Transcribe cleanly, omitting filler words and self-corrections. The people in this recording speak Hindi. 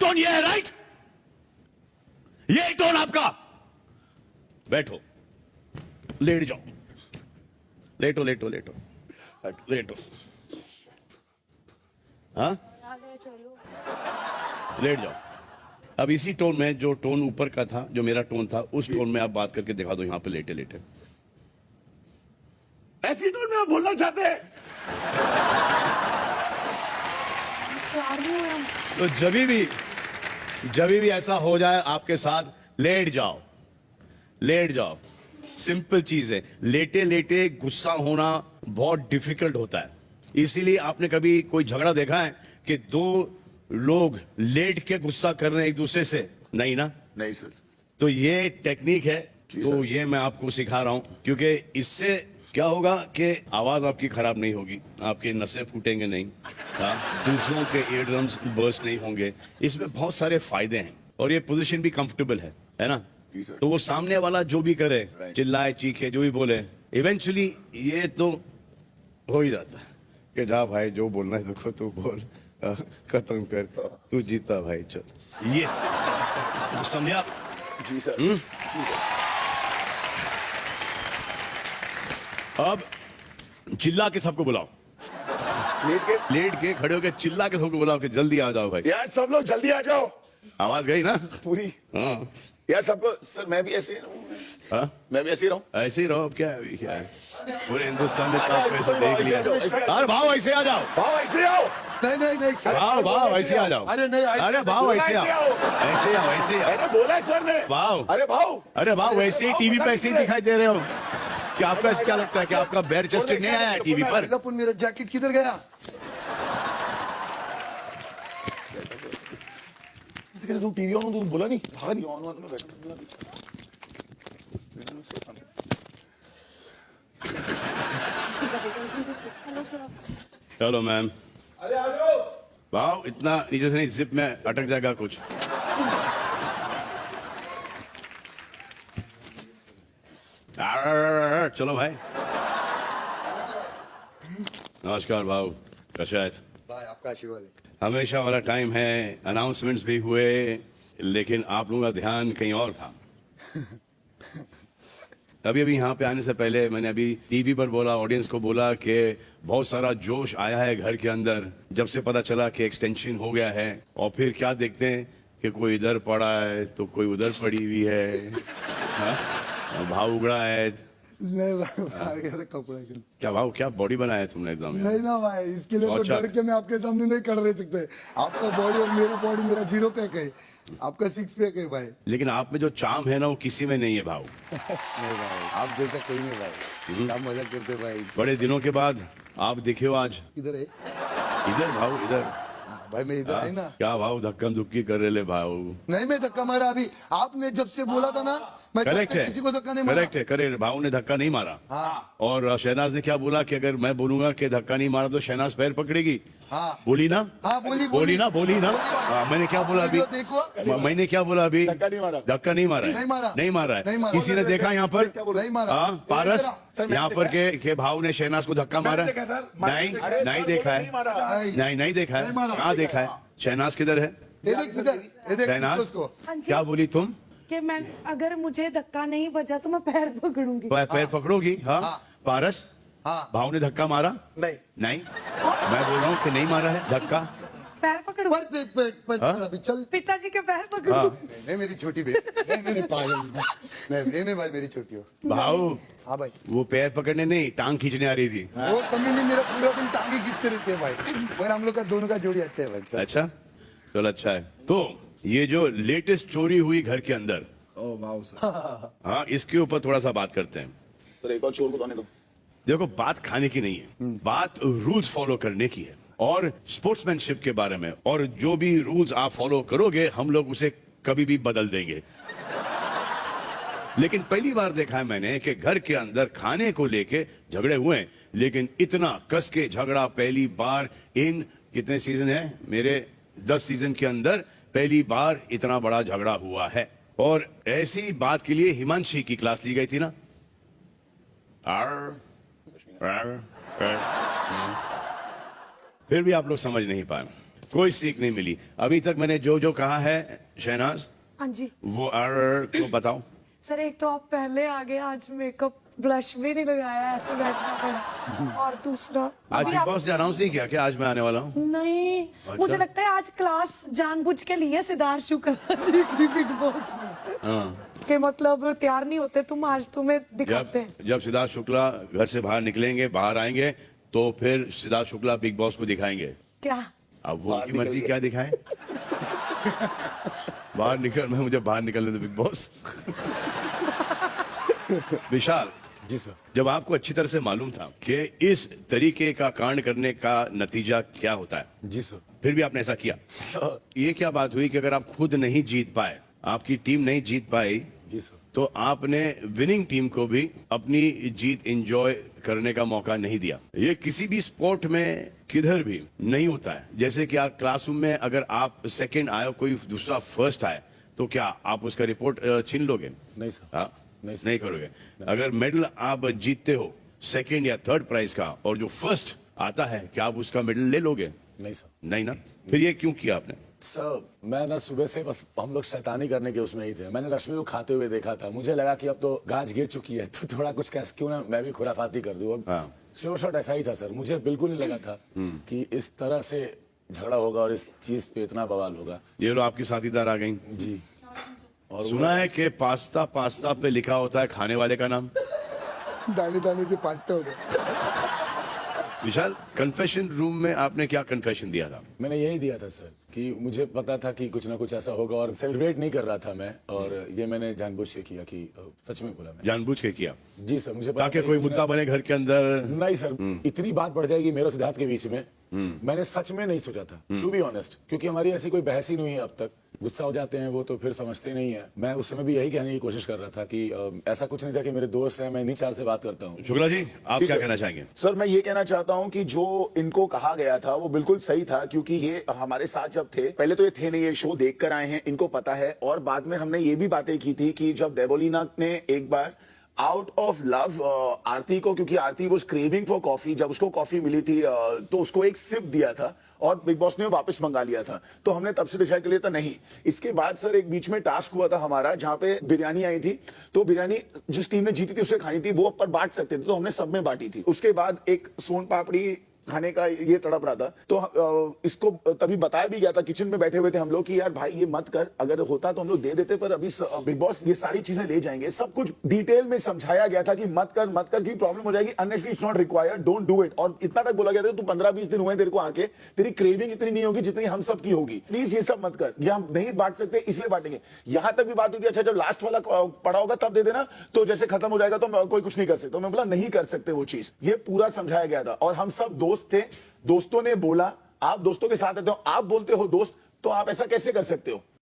टोन ये है, राइट? ये टोन आपका। बैठो, लेट जाओ, लेटो लेटो लेटो लेटो। हाँ, लेट जाओ। अब इसी टोन में, जो टोन ऊपर का था, जो मेरा टोन था, उस टोन में आप बात करके दिखा दो यहां पे लेटे लेटे। ऐसी टोन में आप बोलना चाहते हैं? तो जब भी ऐसा हो जाए आपके साथ, लेट जाओ, लेट जाओ। सिंपल चीज है। लेटे लेटे गुस्सा होना बहुत डिफिकल्ट होता है। इसीलिए आपने कभी कोई झगड़ा देखा है कि दो लोग लेट के गुस्सा कर रहे हैं एक दूसरे से? नहीं ना? नहीं सर। तो ये टेक्निक है, जी तो सर। ये मैं आपको सिखा रहा हूं, क्योंकि इससे क्या होगा कि आवाज आपकी खराब नहीं होगी, आपके नसें फूटेंगे नहीं, दूसरों के ईयर ड्रम्स बर्स्ट नहीं होंगे। इसमें बहुत सारे फायदे हैं और ये पोजीशन भी कंफर्टेबल है ना? जी सर। तो वो सामने वाला जो भी करे, चिल्लाए चीखे जो भी बोले, इवेंचुअली ये तो हो ही जाता है कि जा भाई, जो बोलना है देखो तू बोल, खत्म कर, तू जीता भाई, चल। ये तो समझा? जी सर। अब चिल्ला के सबको बुलाओ, लेट के खड़े होके चिल्ला के सबको बुलाओ कि जल्दी आ जाओ भाई। यार सब लोग जल्दी आ जाओ। आवाज गई ना पूरी। हाँ। यार सबको, सर मैं भी ऐसे ही रहूं। हाँ? मैं भी ऐसे ही रहूं। ऐसे ही रहो। अब क्या है, अभी क्या है, पूरे हिंदुस्तान में तो आपको ऐसे भाव देख ऐसे लिया। आ जाओ, ऐसे आ जाओ। अरे भाव ऐसे आ जाओ, भाव ऐसे आओ। नहीं सर। भाव ऐसे आ जाओ। अरे नहीं, अरे भाव ऐसे आओ, ऐसे आओ, ऐसे आओ। अरे बोला है सर ने। भाव। अरे भाव। अरे भाव वैसे ही टीवी पे ऐसे ही दिखाई दे रहे हो। क्या आपका क्या लगता है कि आपका बेर चेस्टेड नहीं आया है टीवी पर? लपुन, मेरा जैकेट किधर गया? तुम टीवी ऑन, तुम बोला नहीं, भागा नहीं। ऑन में बैठा। Hello sir. चलो मैम। अरे आ जाओ। भाव इतना नीचे से नहीं, जिप में अटक जाएगा कुछ। चलो भाई। नमस्कार भाव, कैसे आहेत? भाई आपका आशीर्वाद है। हमेशा वाला टाइम है, अनाउंसमेंट्स भी हुए, लेकिन आप लोगों का ध्यान कहीं और था। अभी यहाँ पे आने से पहले मैंने अभी टीवी पर बोला, ऑडियंस को बोला कि बहुत सारा जोश आया है घर के अंदर जब से पता चला कि एक्सटेंशन हो गया है। और फिर क्या देखते हैं कि कोई इधर पड़ा है तो कोई उधर पड़ी हुई है। भाव उगड़ा है। नहीं भाई, बाहर गया था कपड़ा के लिए। क्या भाव, क्या बॉडी बनाया है तुमने एकदम? नहीं ना भाई, इसके लिए तो अच्छा। डर के मैं आपके सामने नहीं कर रह सकते। आपका बॉडी और मेरा बॉडी, मेरा 0 पैक है, आपका 6 पैक है भाई। लेकिन आप में जो चार्म है ना, वो किसी में नहीं है भाव। नहीं भाई, आप जैसा कोई नहीं भाई। क्या मजाक करते भाई। बड़े दिनों के बाद आप दिखे हो आज। किधर है? इधर भाव, इधर। हाँ, भाई मैं इधर है ना। क्या भाव, धक्कम धुक्की कर रहे ले भाव। नहीं मैं धक्का मारा अभी। आपने जब से बोला था ना, मैं तब करेक्ट से है, किसी को धक्का नहीं मारा। करेक्ट है, करे भाव ने धक्का नहीं मारा। हाँ। और शहनाज ने क्या बोला कि अगर मैं बोलूंगा कि धक्का नहीं मारा तो शहनाज पैर पकड़ेगी। हाँ। बोली ना? हाँ, बोली बोली ना? हाँ, मैंने क्या बोला अभी? देखो, मैंने क्या बोला अभी? धक्का नहीं मारा। धक्का नहीं मारा है। नहीं मारा। नहीं मारा है। नहीं मारा। किसी ने देखा यहाँ पर? नहीं मारा। हाँ, पारस, सर, मैंने यहाँ पर के भाव ने शहनाज को धक्का मारा? देखा सर, नहीं, अरे नहीं सर, देखा नहीं मारा। है। नहीं देखा है। नहीं मारा। कहाँ देखा है? शहनाज किधर है? ये देख इधर, ये देख शहनाज, उसको। हाँ जी। क्या बोली तुम? कि मैं, अगर मुझे धक्का नहीं बजा तो मैं पैर पकड़ूंगी। पैर पकड़ोगी? हाँ। पारस, हाँ। भाव ने धक्का मारा? नहीं। नहीं, मैं बोल रहा हूँ कि नहीं मारा है धक्का। पैर पकड़ू? पर अभी चल। पिताजी के पैर पकड़ू? हाँ। नहीं मेरी छोटी बहन, नहीं पागल नहीं भाई, मेरी छोटी हो। भाव, हाँ भाई, वो पैर पकड़ने नहीं, टांग खींचने आ रही थी। वो कमी नहीं, मेरा पूरा दिन टांगे खींचते रहते हैं भाई। पर हम लोग का दोनों का जोड़ी अच्छा है भाई। चल। अच्छा, चलो अच्छा है। तो ये जो लेटेस्ट चोरी हुई घर के अंदर, ओह वाओ सर। हाँ, इसके ऊपर थोड़ा सा बात करते हैं। सर एक और चोर को तो आने दो। देखो, बात खाने की नहीं है, बात रूल्स फॉलो करने की है और स्पोर्ट्समैनशिप के बारे में। और जो भी रूल्स आप फॉलो करोगे, हम लोग उसे कभी भी बदल देंगे। लेकिन पहली बार देखा है मैंने कि घर के अंदर खाने को लेके झगड़े हुए हैं, लेकिन इतना कस के झगड़ा पहली बार इन कितने सीजन है मेरे, 10 सीजन के अंदर पहली बार इतना बड़ा झगड़ा हुआ है। और ऐसी बात के लिए हिमांशी की क्लास ली गई थी ना। फिर भी आप लोग समझ नहीं पाए। कोई सीख नहीं मिली अभी तक। मैंने जो जो कहा है शहनाज, हाँ जी वो आर को बताओ। सर, एक तो आप पहले आ गए, आज मेकअप ब्लश भी नहीं लगाया, ऐसे बैठना पड़ा। और दूसरा आज अभी बिग आप बॉस ने अनाउंस नहीं किया क्या आज मैं आने वाला हूँ? नहीं, मुझे लगता है आज क्लास जानबूझ के लिए सिद्धार्थ शुक्ला जी की बिग बॉस ने हाँ। के मतलब तैयार नहीं होते तुम, आज तुम्हें दिखाते हैं। जब सिद्धार्थ शुक्ला घर से बाहर निकलेंगे, बाहर आएंगे, तो फिर सिद्धार्थ शुक्ला बिग बॉस को दिखाएंगे। क्या अब वो उनकी मर्जी, क्या दिखाएं। बाहर निकलना, मुझे बाहर निकलने दो बिग बॉस। विशाल जी सर। जब आपको अच्छी तरह से मालूम था कि इस तरीके का कांड करने का नतीजा क्या होता है, जी सर। फिर भी आपने ऐसा किया, सर ये क्या बात हुई कि अगर आप खुद नहीं जीत पाए, आपकी टीम नहीं जीत पाई, जी सर। तो आपने विनिंग टीम को भी अपनी जीत एंजॉय करने का मौका नहीं दिया? ये किसी भी स्पोर्ट में किधर भी नहीं होता है। जैसे कि आप क्लासरूम में अगर आप सेकंड आए, कोई दूसरा फर्स्ट आए, तो क्या आप उसका रिपोर्ट छीन लोगे? नहीं सर। हाँ? नहीं नहीं करोगे। अगर मेडल आप जीतते हो सेकंड या थर्ड प्राइज का, और जो फर्स्ट आता है, क्या आप उसका मेडल ले लोगे? नहीं सर। नहीं ना। फिर ये क्यों किया आपने? सर मैं ना सुबह से बस हम लोग शैतानी करने के उसमें ही थे। मैंने रश्मि को खाते हुए देखा था, मुझे लगा कि अब तो गाज गिर चुकी है, तो थोड़ा कुछ कैसे क्यों ना मैं भी खुराफाती कर दूं। हाँ। श्योर शॉट ऐसा ही था सर। मुझे बिल्कुल नहीं लगा था कि इस तरह से झगड़ा होगा और इस चीज पे इतना बवाल होगा। ये लो आपकी साथीदार आ गई। जी। और सुना है कि पास्ता पास्ता पे लिखा होता है खाने वाले का नाम। दाने दाने से पास्ता हो गया। विशाल, कन्फेशन रूम में आपने क्या कन्फेशन दिया था? मैंने यही दिया था सर कि मुझे पता था कि कुछ ना कुछ ऐसा होगा, और सेलिब्रेट नहीं कर रहा था मैं, और ये मैंने जानबूझ के किया कि सच में बोला मैं। जानबूझ के किया जी सर। मुझे पता ताकि था कोई कि कुछ मुद्दा बने घर के अंदर? नहीं सर, इतनी बात बढ़ जाएगी मेरे और सिद्धार्थ के बीच में, मैंने सच में नहीं सोचा था, टू बी ऑनेस्ट। क्योंकि हमारी ऐसी कोई बहस ही नहीं है अब तक। गुस्सा हो जाते हैं वो, तो फिर समझते नहीं है। मैं उस समय भी यही कहने की कोशिश कर रहा था कि ऐसा कुछ नहीं था कि मेरे दोस्त हैं, मैं इन्हीं चार से बात करता हूँ। शुक्ला जी, आप जी क्या सर। कहना चाहेंगे? सर मैं ये कहना चाहता हूं कि जो इनको कहा गया था वो बिल्कुल सही था, क्योंकि ये हमारे साथ जब थे, पहले तो ये थे नहीं, ये शो देख कर आए हैं, इनको पता है। और बाद में हमने ये भी बातें की थी कि जब देवोलीना ने एक बार आउट ऑफ लव आरती को, क्योंकि आरती वाज क्रेविंग फॉर कॉफी, जब उसको कॉफी मिली थी तो उसको एक सिप दिया था और बिग बॉस ने वो वापस मंगा लिया था। तो हमने तब से डिसाइड कर लिया था नहीं। इसके बाद सर एक बीच में टास्क हुआ था हमारा, जहां पे बिरयानी आई थी, तो बिरयानी जिस टीम ने जीती थी उसे खानी थी, वो पर बांट सकते थे, तो हमने सब में बांटी थी। उसके बाद एक सोन पापड़ी खाने का ये तड़प रहा था, तो इसको तभी बताया भी गया था, किचन में बैठे हुए थे हम लोग कि यार भाई ये मत कर, अगर होता तो हम लोग दे देते, पर अभी बिग बॉस ये सारी चीजें ले जाएंगे। सब कुछ डिटेल में समझाया गया था कि मत कर क्योंकि प्रॉब्लम हो जाएगी, unless it's not required, don't do it. और इतना तक बोला गया था तू 15-20 दिन हुए तेरे को आके, तेरी क्रेविंग इतनी नहीं होगी जितनी हम सब की होगी, प्लीज ये सब मत कर, ये हम नहीं बांट सकते इसलिए बांटेंगे। यहां तक भी बात हुई, अच्छा जब लास्ट वाला पड़ा होगा तब दे देना, तो जैसे खत्म हो जाएगा तो कोई कुछ नहीं कर सकता। तो मैं बोला नहीं कर सकते वो चीज, ये पूरा समझाया गया था। और हम सब दोस्त थे, दोस्तों ने बोला, आप दोस्तों के साथ रहते हो, आप बोलते हो दोस्त, तो आप ऐसा कैसे कर सकते हो?